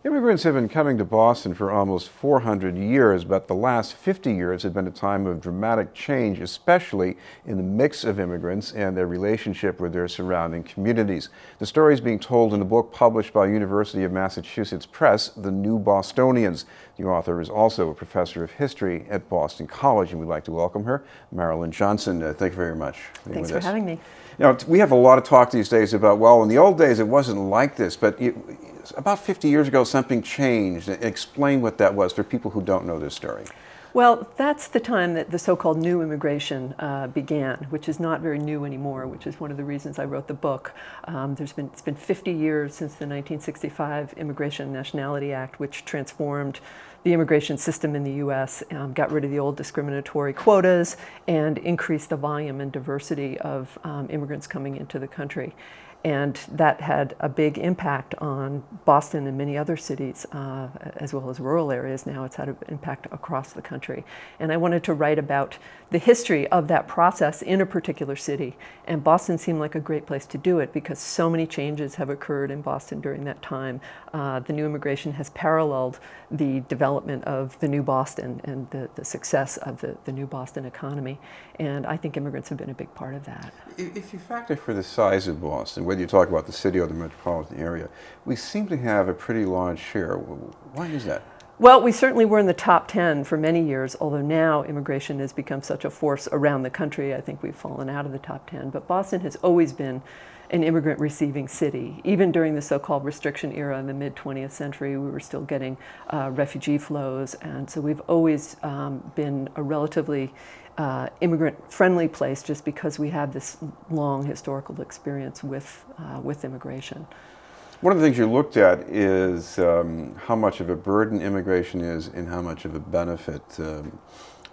Immigrants have been coming to Boston for almost 400 years, but the last 50 years have been a time of dramatic change, especially in the mix of immigrants and their relationship with their surrounding communities. The story is being told in a book published by University of Massachusetts Press, The New Bostonians. The author is also a professor of history at Boston College, and we'd like to welcome her, Marilynn Johnson. Thank you very much for being with us. Thanks for having me. Now, we have a lot of talk these days about, well, in the old days it wasn't like this, but about 50 years ago something changed. Explain what that was for people who don't know this story. Well, that's the time that the so-called new immigration began, which is not very new anymore, which is one of the reasons I wrote the book. It's been 50 years since the 1965 Immigration and Nationality Act, which transformed the immigration system in the U.S., got rid of the old discriminatory quotas, and increased the volume and diversity of immigrants coming into the country. And that had a big impact on Boston and many other cities, as well as rural areas. Now it's had an impact across the country. And I wanted to write about the history of that process in a particular city. And Boston seemed like a great place to do it because so many changes have occurred in Boston during that time. The new immigration has paralleled the development of the new Boston and the success of the new Boston economy. And I think immigrants have been a big part of that. If you factor for the size of Boston, whether you talk about the city or the metropolitan area, we seem to have a pretty large share. Why is that? Well, we certainly were in the top 10 for many years, although now immigration has become such a force around the country. I think we've fallen out of the top 10. But Boston has always been an immigrant receiving city. Even during the so-called restriction era in the mid-20th century, we were still getting refugee flows. And so we've always been a relatively immigrant-friendly place just because we have this long historical experience with immigration. One of the things you looked at is how much of a burden immigration is and how much of a benefit.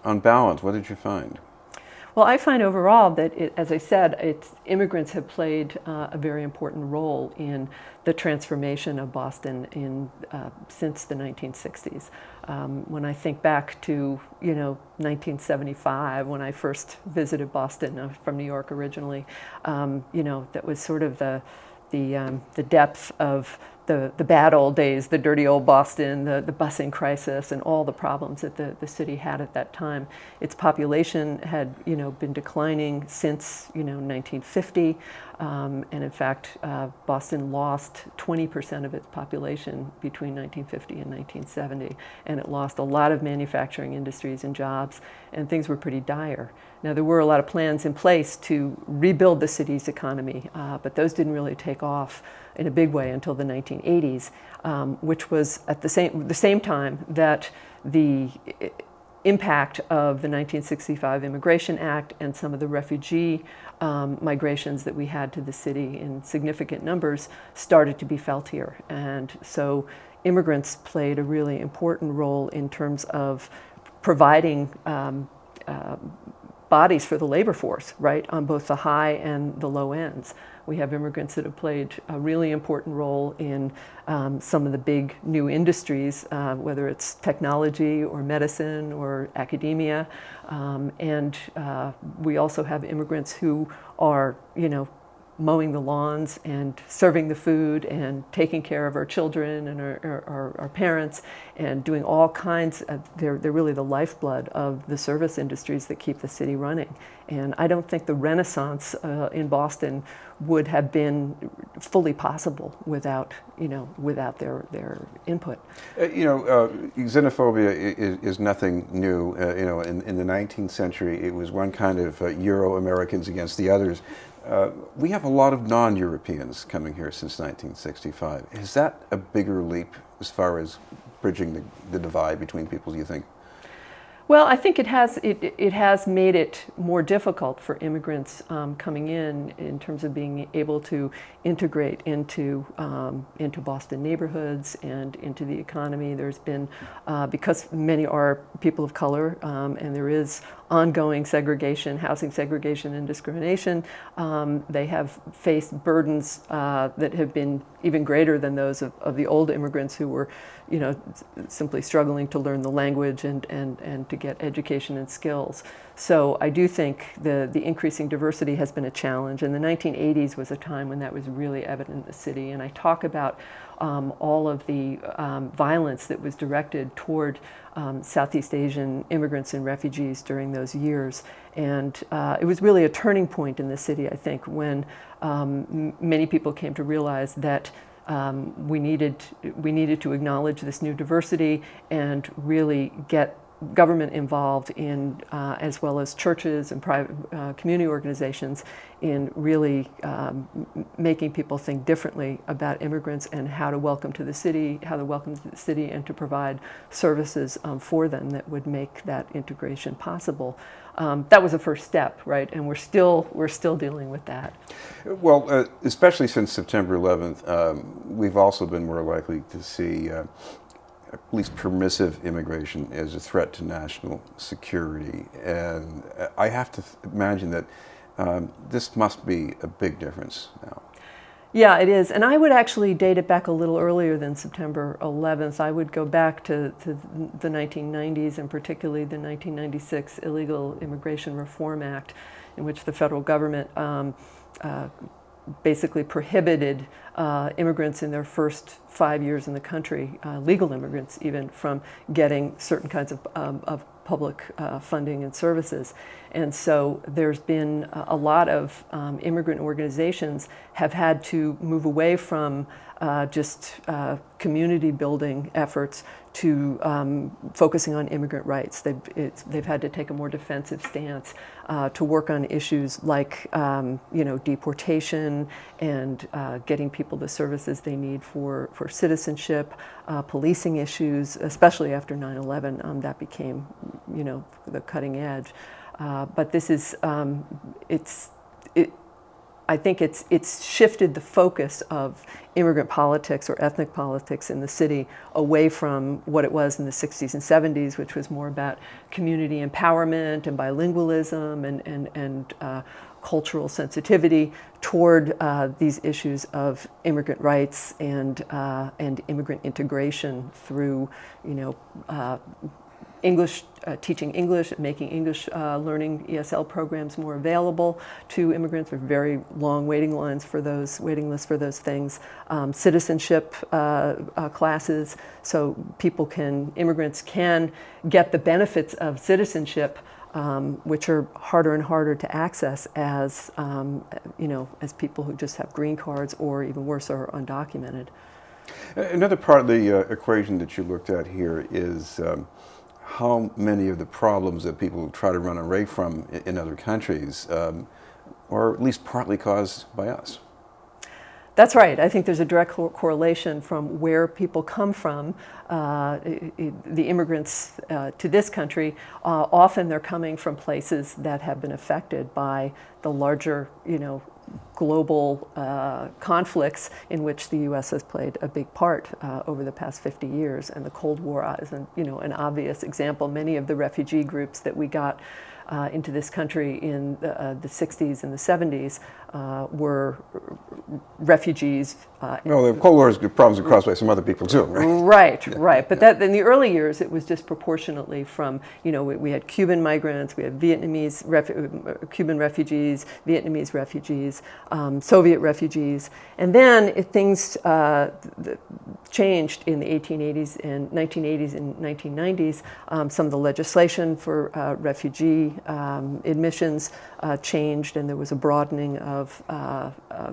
On balance, what did you find? Well, I find overall that, as I said, immigrants have played a very important role in the transformation of Boston since the 1960s. When I think back to 1975, when I first visited Boston from New York originally, that was sort of the depth of the bad old days, the dirty old Boston, the busing crisis, and all the problems that the city had at that time. Its population had been declining since 1950, and in fact, Boston lost 20% of its population between 1950 and 1970, and it lost a lot of manufacturing industries and jobs, and things were pretty dire. Now, there were a lot of plans in place to rebuild the city's economy, but those didn't really take off in a big way until the 1980s, which was at the same time that the impact of the 1965 Immigration Act and some of the refugee migrations that we had to the city in significant numbers started to be felt here. And so immigrants played a really important role in terms of providing bodies for the labor force, right, on both the high and the low ends. We have immigrants that have played a really important role in some of the big new industries, whether it's technology or medicine or academia. And we also have immigrants who are, mowing the lawns and serving the food and taking care of our children and our parents and doing all kinds of, they're really the lifeblood of the service industries that keep the city running. And I don't think the Renaissance in Boston would have been fully possible without their input. Xenophobia is nothing new. In the 19th century, it was one kind of Euro-Americans against the others. We have a lot of non-Europeans coming here since 1965. Is that a bigger leap as far as bridging the divide between people, do you think? Well, I think it has made it more difficult for immigrants coming in terms of being able to integrate into Boston neighborhoods and into the economy. There's been, because many are people of color, and there is ongoing segregation, housing segregation and discrimination, they have faced burdens that have been even greater than those of the old immigrants who were, simply struggling to learn the language and to get education and skills. So I do think the increasing diversity has been a challenge, and the 1980s was a time when that was really evident in the city. And I talk about all of the violence that was directed toward Southeast Asian immigrants and refugees during those years. And it was really a turning point in the city, I think, when many people came to realize that we needed to acknowledge this new diversity and really get government involved in, as well as churches and private community organizations, in really making people think differently about immigrants and how to welcome to the city, and to provide services for them that would make that integration possible. That was a first step, right? And we're still dealing with that. Well, especially since September 11th, we've also been more likely to see at least permissive immigration as a threat to national security. And I have to imagine that this must be a big difference now. Yeah, it is. And I would actually date it back a little earlier than September 11th. I would go back to the 1990s, and particularly the 1996 Illegal Immigration Reform Act, in which the federal government basically prohibited immigrants in their first 5 years in the country, legal immigrants even, from getting certain kinds of public funding and services. And so there's been a lot of immigrant organizations have had to move away from just community building efforts to focusing on immigrant rights. They've had to take a more defensive stance to work on issues like deportation and getting people the services they need for citizenship, policing issues, especially after 9/11. That became the cutting edge. But this is I think it's shifted the focus of immigrant politics or ethnic politics in the city away from what it was in the 60s and 70s, which was more about community empowerment and bilingualism and cultural sensitivity, toward these issues of immigrant rights and immigrant integration through English, teaching English, making English learning ESL programs more available to immigrants. There are very long waiting lists for those things. Citizenship classes, so immigrants can get the benefits of citizenship, which are harder and harder to access as people who just have green cards, or even worse, are undocumented. Another part of the equation that you looked at here is how many of the problems that people try to run away from in other countries are at least partly caused by us. That's right. I think there's a direct correlation from where people come from, the immigrants to this country. Often they're coming from places that have been affected by the larger, global conflicts in which the U.S. has played a big part over the past 50 years. And the Cold War is an obvious example. Many of the refugee groups that we got into this country in the 60s and the 70s were refugees. Well, the Cold War's problems are caused by some other people too, right? Right. But that in the early years, it was disproportionately from, we had Cuban migrants, we had Cuban refugees, Vietnamese refugees, Soviet refugees. And then things changed in the 1980s and 1990s. Some of the legislation for refugee admissions changed, and there was a broadening of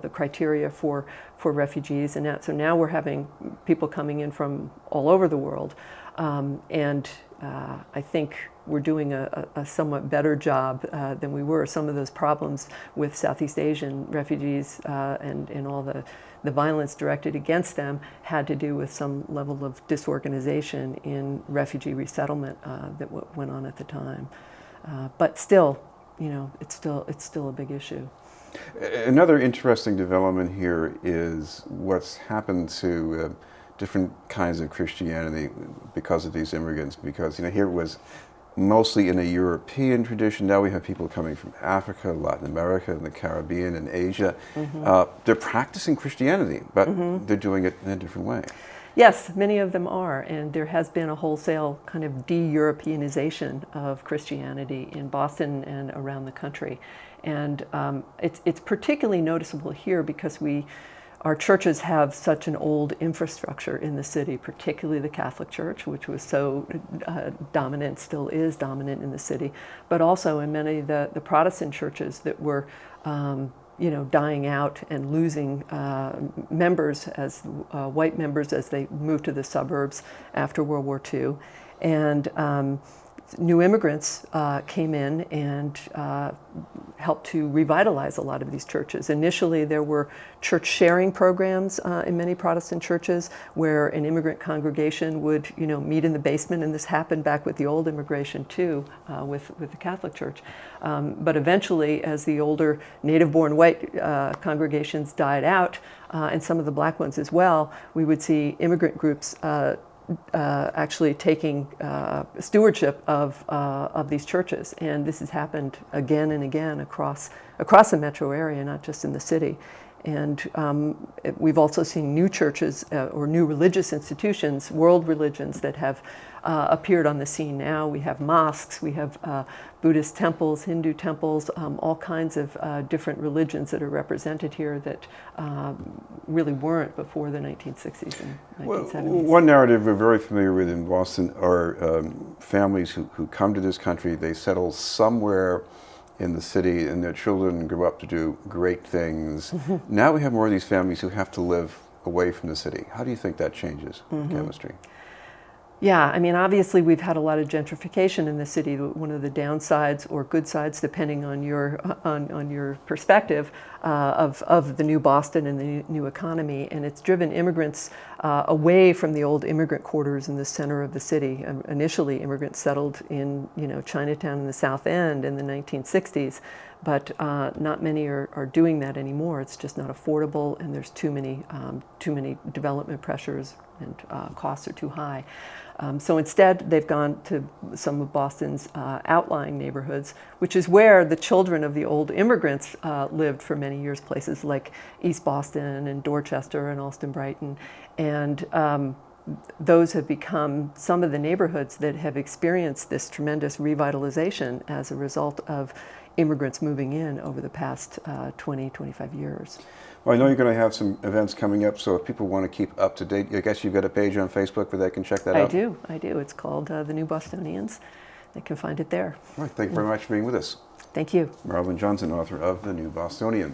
the criteria for refugees. And so now we're having people coming in from all over the world. And I think we're doing a somewhat better job than we were. Some of those problems with Southeast Asian refugees and all the violence directed against them had to do with some level of disorganization in refugee resettlement that went on at the time. But still, it's still a big issue. Another interesting development here is what's happened to different kinds of Christianity because of these immigrants. Because here it was mostly in a European tradition. Now we have people coming from Africa, Latin America, and the Caribbean, and Asia. Mm-hmm. They're practicing Christianity, but mm-hmm. they're doing it in a different way. Yes, many of them are, and there has been a wholesale kind of de-Europeanization of Christianity in Boston and around the country. And it's particularly noticeable here because we our churches have such an old infrastructure in the city, particularly the Catholic Church, which was so dominant, still is dominant in the city, but also in many of the Protestant churches that were dying out and losing members as white members as they moved to the suburbs after World War II. And new immigrants came in and helped to revitalize a lot of these churches. Initially, there were church sharing programs in many Protestant churches where an immigrant congregation would, meet in the basement, and this happened back with the old immigration too, with the Catholic Church. But eventually, as the older native-born white congregations died out, and some of the black ones as well, we would see immigrant groups actually taking stewardship of these churches, and this has happened again and again across the metro area, not just in the city. And we've also seen new churches or new religious institutions, world religions that have appeared on the scene now. We have mosques, we have Buddhist temples, Hindu temples, all kinds of different religions that are represented here that really weren't before the 1960s and 1970s. Well, one narrative we're very familiar with in Boston are families who come to this country, they settle somewhere in the city, and their children grow up to do great things. Now we have more of these families who have to live away from the city. How do you think that changes chemistry? Yeah, I mean, obviously we've had a lot of gentrification in the city. One of the downsides or good sides, depending on your perspective, of the new Boston and the new economy, and it's driven immigrants away from the old immigrant quarters in the center of the city. Initially, immigrants settled in Chinatown in the South End in the 1960s, but not many are doing that anymore. It's just not affordable, and there's too many development pressures, and costs are too high. So instead, they've gone to some of Boston's outlying neighborhoods, which is where the children of the old immigrants lived for many years, places like East Boston and Dorchester and Allston-Brighton. And those have become some of the neighborhoods that have experienced this tremendous revitalization as a result of immigrants moving in over the past 20, 25 years. Well, I know you're going to have some events coming up, so if people want to keep up to date, I guess you've got a page on Facebook where they can check that out? I do. It's called The New Bostonians. They can find it there. All right, thank you very much for being with us. Thank you. Marilynn Johnson, author of The New Bostonians.